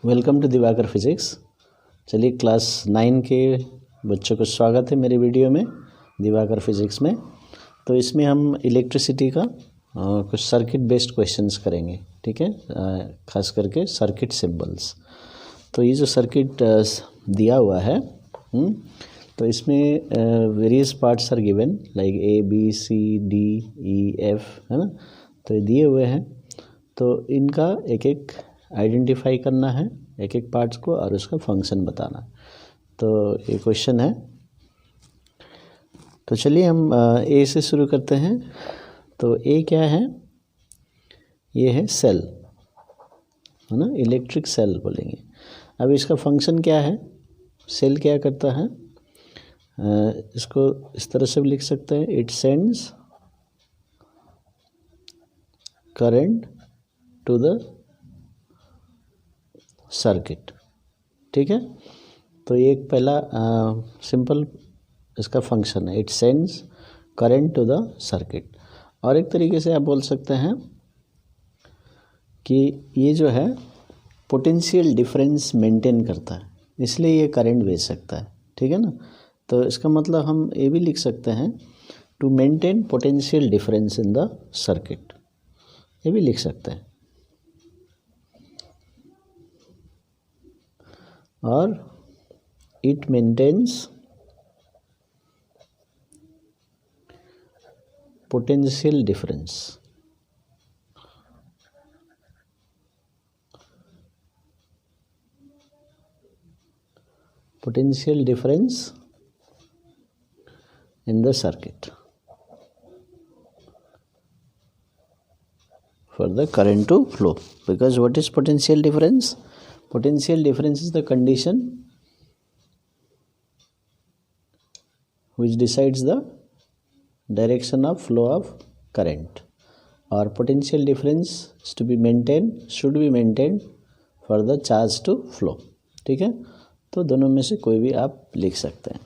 Welcome to Diwakar physics. चलिए class 9 के बच्चों को स्वागत है मेरे वीडियो में दिवाकर फिजिक्स में। तो इसमें हम इलेक्ट्रिसिटी का कुछ सर्किट बेस्ड क्वेश्चंस करेंगे, ठीक है, खास करके सर्किट सिंबल्स। तो ये जो सर्किट दिया हुआ है, तो इसमें various parts are given like A B C D E F, है ना। तो ये दिए हुए हैं, तो इनका एक एक आइडेंटिफाई करना है, एक एक पार्ट्स को, और उसका फंक्शन बताना। तो ये क्वेश्चन है। तो चलिए हम ए से शुरू करते हैं। तो ए क्या है? ये है सेल, है ना, इलेक्ट्रिक सेल बोलेंगे। अब इसका फंक्शन क्या है? सेल क्या करता है? इसको इस तरह से भी लिख सकते हैं, it sends current to the circuit, ठीक है। तो ये एक पहला सिंपल इसका फंक्शन है, it sends current to the circuit. और एक तरीके से आप बोल सकते हैं कि ये जो है पोटेंशियल डिफरेंस मेंटेन करता है, इसलिए ये करंट भेज सकता है, ठीक है ना। तो इसका मतलब हम ये भी लिख सकते हैं, to maintain potential difference in the circuit, ये भी लिख सकते हैं। और it maintains potential difference, potential difference in the circuit for the current to flow. Because what is potential difference? Potential difference is the condition which decides the direction of flow of current, or potential difference is to be maintained, should be maintained for the charge to flow, ठीक है। तो दोनों में से कोई भी आप लिख सकते हैं।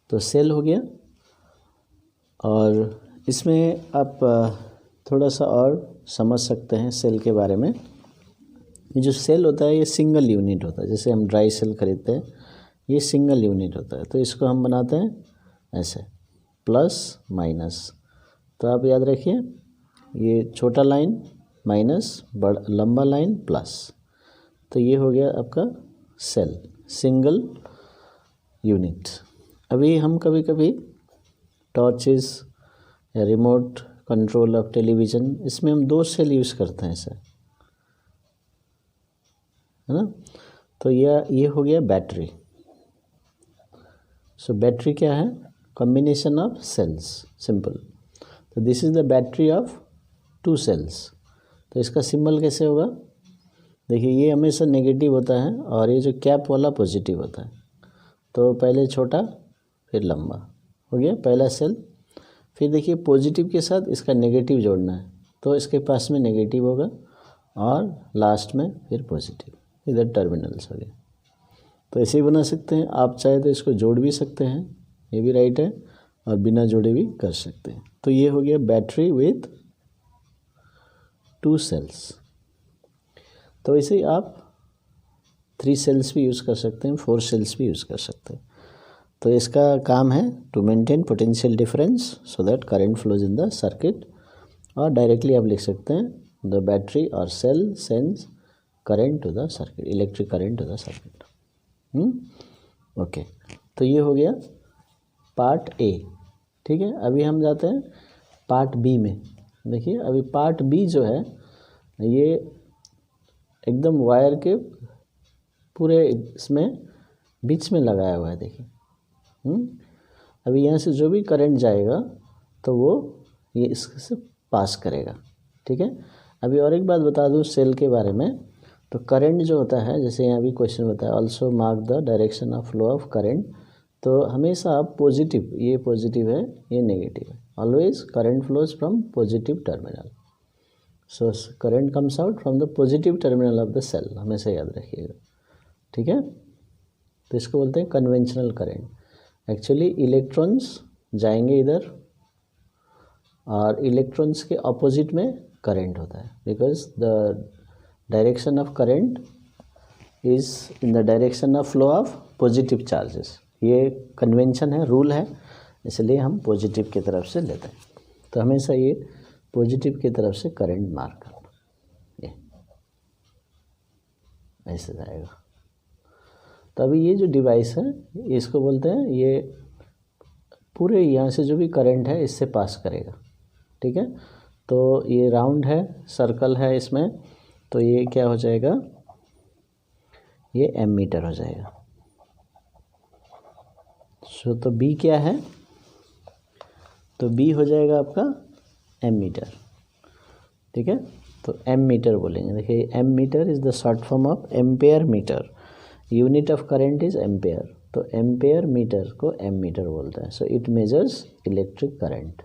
तो सेल हो गया, और इसमें आप थोड़ा सा और समझ सकते हैं सेल के बारे में। ये जो सेल होता है ये सिंगल यूनिट होता है, जैसे हम ड्राई सेल खरीदते हैं, ये सिंगल यूनिट होता है। तो इसको हम बनाते हैं ऐसे, प्लस माइनस। तो आप याद रखिए, ये छोटा लाइन माइनस, बड़ा लंबा लाइन प्लस। तो ये हो गया आपका सेल, सिंगल यूनिट। अभी हम कभी कभी टॉर्चेस या रिमोट कंट्रोल ऑफ टेलीविज़न, इसमें हम 2 सेल यूज़ करते हैं ऐसे, है ना। तो ये हो गया बैटरी। सो बैटरी क्या है? Combination of cells, simple. तो this is the battery of 2 cells. तो इसका सिंबल कैसे होगा? देखिए, ये हमेशा नेगेटिव होता है और ये जो कैप वाला पॉजिटिव होता है। तो पहले छोटा फिर लंबा हो गया पहला सेल। फिर देखिए पॉजिटिव के साथ इसका नेगेटिव जोड़ना है, तो इसके पास में नेगेटिव होगा, और लास्ट में फिर पॉजिटिव, इधर टर्मिनल्स हो गए। तो ऐसे ही बना सकते हैं। आप चाहे तो इसको जोड़ भी सकते हैं, ये भी राइट है, और बिना जोड़े भी कर सकते हैं। तो ये हो गया बैटरी विथ 2 सेल्स। तो ऐसे ही आप 3 सेल्स भी यूज़ कर सकते हैं, 4 सेल्स भी यूज़ कर सकते हैं। तो इसका काम है to maintain potential difference so that current flows in the circuit. और डायरेक्टली आप लिख सकते हैं, द बैटरी और cell sends current to the circuit, electric current to the circuit. Okay, तो ये हो गया पार्ट ए, ठीक है। अभी हम जाते हैं पार्ट बी में। देखिए, अभी पार्ट बी जो है, ये एकदम वायर के पूरे इसमें बीच में लगाया हुआ है। देखिए, अभी यहाँ से जो भी करंट जाएगा तो वो ये इससे पास करेगा, ठीक है। अभी और एक बात बता दूँ सेल के बारे में। तो करंट जो होता है, जैसे यहाँ भी क्वेश्चन बताया, also mark the direction of flow of current. तो हमेशा आप पॉजिटिव, ये पॉजिटिव है, ये नेगेटिव है, always current flows from positive terminal. So current comes out from the positive terminal of the cell, हमेशा याद रखिएगा, ठीक है। तो इसको बोलते हैं कन्वेंशनल करंट। एक्चुअली इलेक्ट्रॉन्स जाएंगे इधर, और इलेक्ट्रॉन्स के अपोजिट में करंट होता है, because the direction of current is in the direction of flow of positive charges. ये कन्वेंशन है, रूल है, इसलिए हम पॉजिटिव की तरफ से लेते हैं। तो हमेशा ये पॉजिटिव की तरफ से करंट मार्क करना, ये ऐसे जाएगा। तो अभी ये जो डिवाइस है इसको बोलते हैं, ये पूरे यहाँ से जो भी करंट है इससे पास करेगा, ठीक है। तो ये राउंड है, सर्कल है इसमें, तो ये क्या हो जाएगा, ये एमीटर हो जाएगा। तो बी क्या है, तो बी हो जाएगा आपका एमीटर, ठीक है। तो एमीटर बोलेंगे। देखिए ammeter is the short form of ampere meter, unit of current is ampere, तो एम्पेयर मीटर को एमीटर बोलते हैं। So it measures electric current.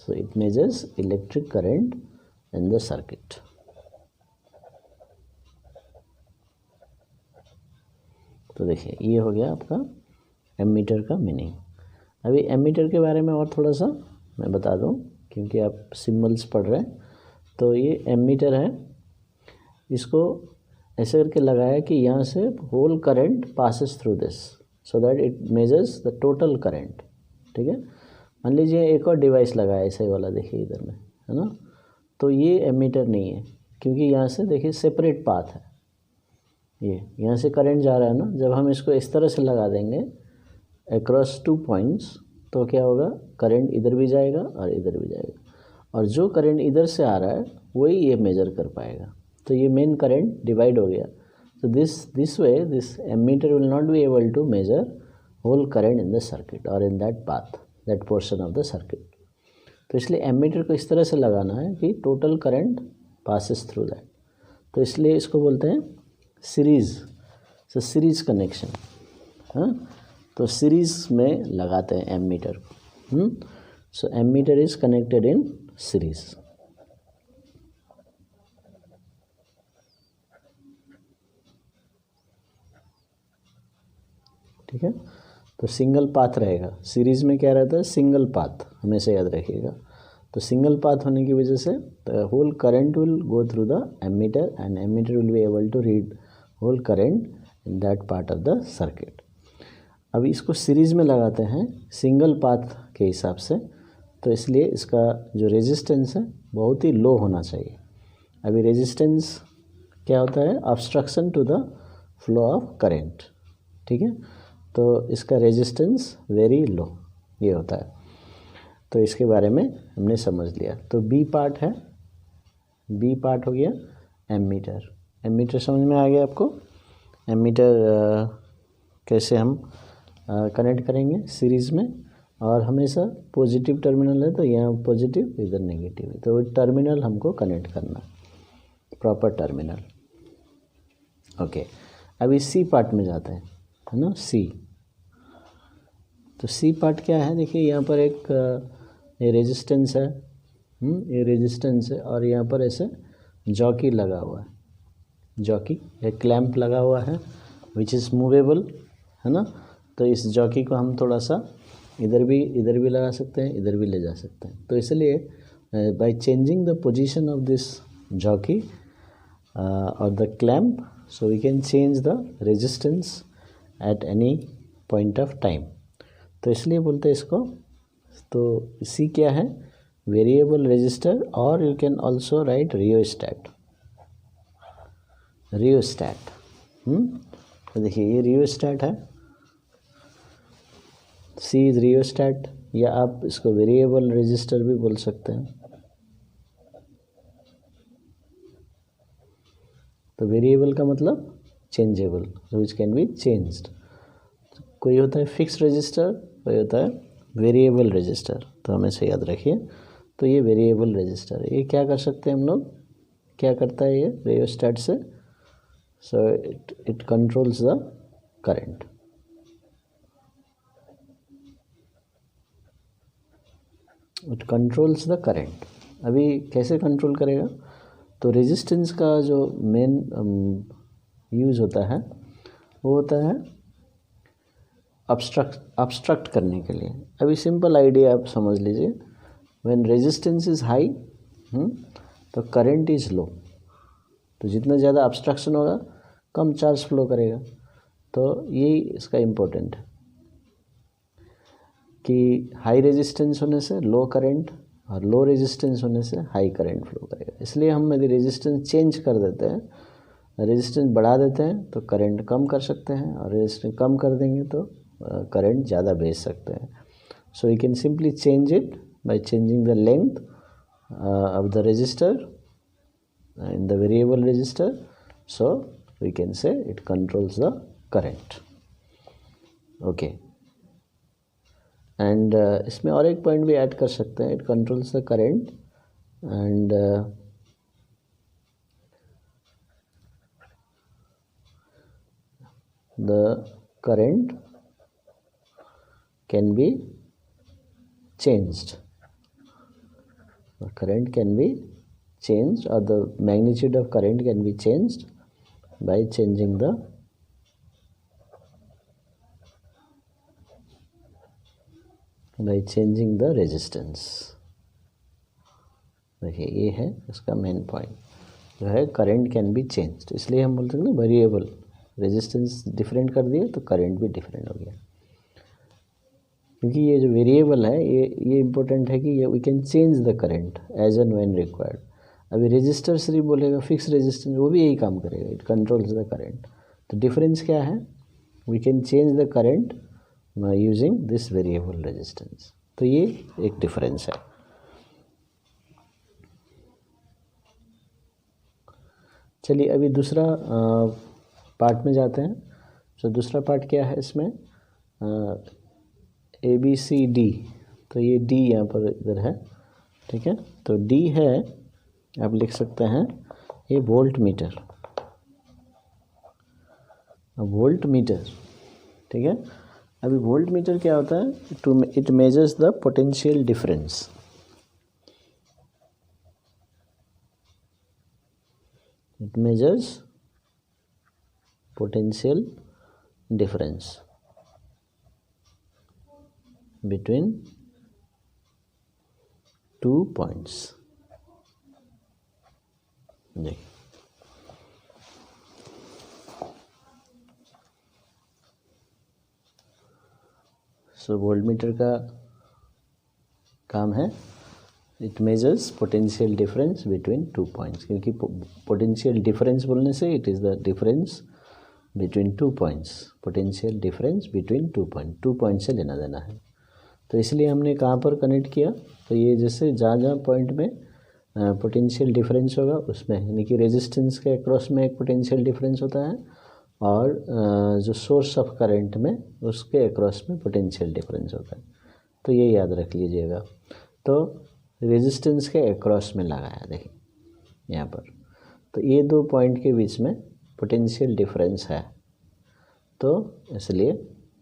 So it measures electric current in the circuit. तो देखिए ये हो गया आपका एमीटर का मीनिंग। अभी एमीटर के बारे में और थोड़ा सा मैं बता दूं, क्योंकि आप सिम्बल्स पढ़ रहे हैं। तो ये एमीटर है, इसको ऐसे करके लगाया कि यहाँ से whole current passes through this, so that it measures the total current, ठीक है। मान लीजिए एक और डिवाइस लगाया ऐसे वाला, देखिए इधर में है ना, तो ये एमीटर नहीं है, क्योंकि यहाँ से देखिए सेपरेट पाथ है, ये यहाँ से करंट जा रहा है ना। जब हम इसको इस तरह से लगा देंगे अक्रॉस 2 पॉइंट्स, तो क्या होगा, करंट इधर भी जाएगा और इधर भी जाएगा, और जो करंट इधर से आ रहा है वही ये मेजर कर पाएगा। तो ये मेन करंट डिवाइड हो गया। तो this way this ammeter will not be able to measure whole current in the circuit और in that path, that portion of the circuit. तो इसलिए एमीटर को इस तरह से लगाना है कि total current passes through that. तो इसलिए इसको बोलते हैं सीरीज़, सो सीरीज़ कनेक्शन। हाँ, तो सीरीज़ में लगाते हैं एमीटर को। So ammeter is connected in series. ठीक है, तो सिंगल पाथ रहेगा। सीरीज़ में क्या रहता है, सिंगल पाथ, हमेशा याद रखिएगा। तो सिंगल पाथ होने की वजह से the whole current will go through the ammeter and ammeter will be able to read whole current in that part of the circuit. अभी इसको सीरीज़ में लगाते हैं सिंगल पाथ के हिसाब से, तो इसलिए इसका जो रेजिस्टेंस है बहुत ही लो होना चाहिए। अभी रेजिस्टेंस क्या होता है, obstruction to the flow of current, ठीक है। तो इसका रेजिस्टेंस वेरी लो ये होता है। तो इसके बारे में हमने समझ लिया। तो बी पार्ट है, बी पार्ट हो गया एमीटर। एमीटर समझ में आ गया आपको। एमीटर कैसे हम कनेक्ट करेंगे सीरीज़ में, और हमेशा पॉजिटिव टर्मिनल है तो यहाँ पॉजिटिव, इधर नेगेटिव है, तो टर्मिनल हमको कनेक्ट करना, प्रॉपर टर्मिनल। ओके, अभी सी पार्ट में जाते हैं, है ना, सी। तो सी पार्ट क्या है, देखिए यहाँ पर एक ये रेजिस्टेंस है, ये रेजिस्टेंस है, और यहाँ पर ऐसे जॉकी लगा हुआ है, जॉकी एक क्लैंप लगा हुआ है विच इज़ मूवेबल, है ना। तो इस जॉकी को हम थोड़ा सा इधर भी लगा सकते हैं, इधर भी ले जा सकते हैं। तो इसलिए by changing the position of this jockey और the clamp, so we can change the resistance at any point of time. तो इसलिए बोलते हैं इसको। तो सी क्या है, वेरिएबल रेजिस्टर, और you can also write rheostat, rheostat. तो देखिए ये रियोस्टैट है, सी इज रियोस्टैट, या आप इसको वेरिएबल रेजिस्टर भी बोल सकते हैं। तो वेरिएबल का मतलब changeable, which can be changed. कोई होता है फिक्स रजिस्टर, कोई होता है वेरिएबल रजिस्टर, तो हमेशा याद रखिए। तो ये वेरिएबल रजिस्टर है, ये क्या कर सकते हैं हम लोग, क्या करता है ये रियोस्टैट से, so it controls the current. It controls the current. अभी कैसे कंट्रोल करेगा, तो रेजिस्टेंस का जो मेन यूज़ होता है वो होता है obstruct करने के लिए। अभी सिंपल आइडिया आप समझ लीजिए, व्हेन रेजिस्टेंस इज़ हाई तो करंट इज़ लो, तो जितना ज़्यादा ऑब्स्ट्रक्शन होगा कम चार्ज फ्लो करेगा। तो यही इसका इम्पोर्टेंट है कि हाई रेजिस्टेंस होने से लो करंट और लो रेजिस्टेंस होने से हाई करंट फ्लो करेगा। इसलिए हम यदि रेजिस्टेंस चेंज कर देते हैं, रेजिस्टेंस बढ़ा देते हैं तो करंट कम कर सकते हैं, और रेजिस्टेंस कम कर देंगे तो करंट ज़्यादा भेज सकते हैं। So we can simply change it by changing the length of the resistor in the variable resistor, so we can say it controls the current. Okay, and इसमें और एक पॉइंट भी ऐड कर सकते हैं, it controls the current and the current can be changed. The current can be changed, or the magnitude of current can be changed by changing the resistance. देखिए ये है इसका मेन पॉइंट, जो है करंट कैन बी चेंज्ड। इसलिए हम बोलते हैं ना वेरिएबल, रेजिस्टेंस डिफरेंट कर दिए तो करंट भी डिफरेंट हो गया। क्योंकि ये जो वेरिएबल है ये इम्पोर्टेंट है कि ये we can change the current as and when required. अभी रेजिस्टर सिर्फ बोलेगा फिक्स रेजिस्टेंस, वो भी यही काम करेगा, इट कंट्रोल्स द करंट। तो डिफरेंस क्या है, we can change the current using this variable resistance. तो ये एक डिफरेंस है। चलिए अभी दूसरा पार्ट में जाते हैं। तो दूसरा पार्ट क्या है इसमें, ABCD, तो ये D यहाँ पर इधर है, ठीक है। तो D है, आप लिख सकते हैं ये वोल्ट मीटर, ठीक है। अभी वोल्ट मीटर क्या होता है, it measures the potential difference. It measures potential difference between 2 points. जी, सो वोल्टमीटर का काम है, it measures potential difference between 2 points. क्योंकि पोटेंशियल डिफरेंस बोलने से it is the difference between 2 points, potential difference between 2 point, 2 point से लेना देना है। तो इसलिए हमने कहाँ पर कनेक्ट किया, तो ये जैसे जहाँ पॉइंट में पोटेंशियल डिफरेंस होगा उसमें, यानी कि रेजिस्टेंस के अक्रॉस में एक पोटेंशियल डिफरेंस होता है, और जो सोर्स ऑफ करंट में उसके अक्रॉस में पोटेंशियल डिफरेंस होता है। तो ये याद रख लीजिएगा। तो रेजिस्टेंस के अक्रॉस में लगाया, देखिए यहाँ पर, तो ये 2 पॉइंट के बीच में पोटेंशियल डिफरेंस है, तो इसलिए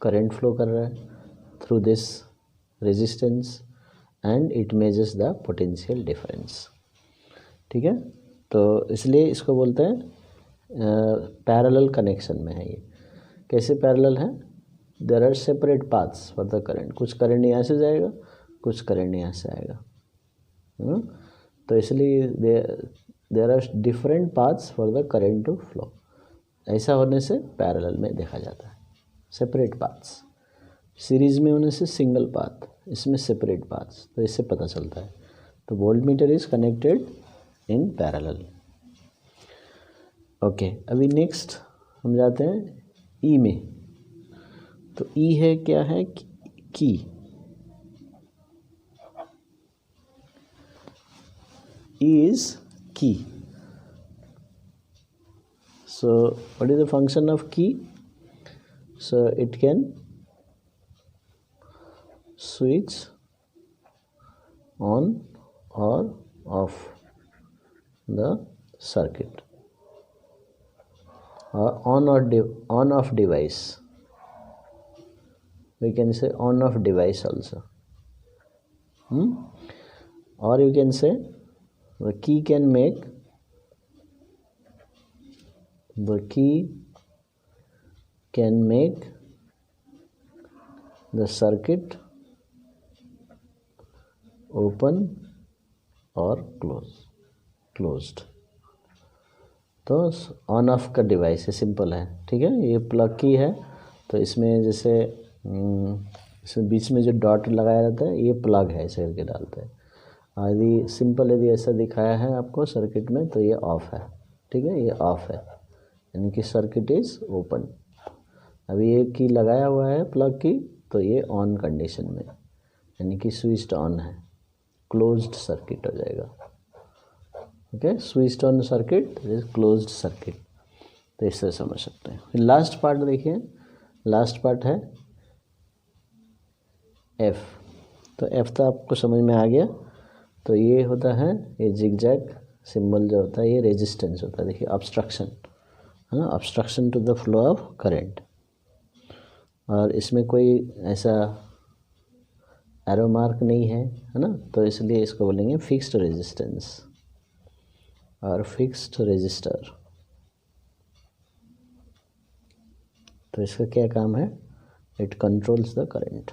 करंट फ्लो कर रहा है through this resistance and it measures the potential difference, ठीक है। तो इसलिए इसको बोलते हैं पैरेलल कनेक्शन में है ये। कैसे पैरेलल है, there are separate paths for the current, कुछ करंट यहाँ से जाएगा, कुछ करंट यहाँ से आएगा, तो इसलिए there are different paths for the current to flow. ऐसा होने से पैरेलल में देखा जाता है, सेपरेट पाथ्स। सीरीज में होने से सिंगल पाथ, इसमें सेपरेट पाथ्स, तो इससे पता चलता है। तो voltmeter is connected in parallel. Okay, अभी नेक्स्ट हम जाते हैं ई में। तो ई है, क्या है, की। E is key. So what is the function of key? So it can switch on or off the circuit, or on off device. We can say on off device also, or you can say the key can make the circuit open और closed. तो on off का device है, simple है, ठीक है। ये plug की है, तो इसमें जैसे इसमें बीच में जो डॉट लगाया रहता है ये प्लग है, ऐसे करके डालते हैं। यदि सिंपल यदि ऐसा दिखाया है आपको सर्किट में तो ये ऑफ है, ठीक है, ये ऑफ है, यानी कि सर्किट इज ओपन। अभी ये की लगाया हुआ है प्लग की, तो ये ऑन कंडीशन में, यानी कि स्विच्ड ऑन है, क्लोज्ड सर्किट हो जाएगा। Okay, switched on circuit is closed circuit. तो इस तरह समझ सकते हैं। फिर लास्ट पार्ट देखिए, लास्ट पार्ट है एफ। तो एफ तो आपको समझ में आ गया। तो ये होता है, ये जिगजैग सिंबल जो होता है ये रेजिस्टेंस होता है। देखिए ऑब्स्ट्रक्शन है ना, obstruction to the flow of current. और इसमें कोई ऐसा एरो मार्क नहीं है, है ना, तो इसलिए इसको बोलेंगे फिक्स्ड रेजिस्टेंस और फिक्स्ड रेजिस्टर। तो इसका क्या काम है, इट कंट्रोल्स द करंट।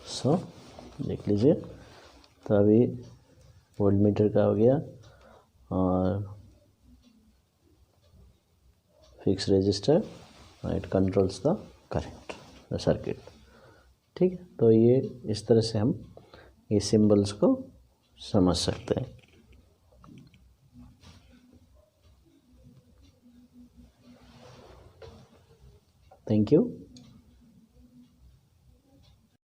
सो देख लीजिए, तो अभी वोल्ट मीटर का हो गया और fix resistor, it controls the current the circuit, ठीक है। तो ये इस तरह से हम ये सिंबल्स को समझ सकते हैं। Thank you.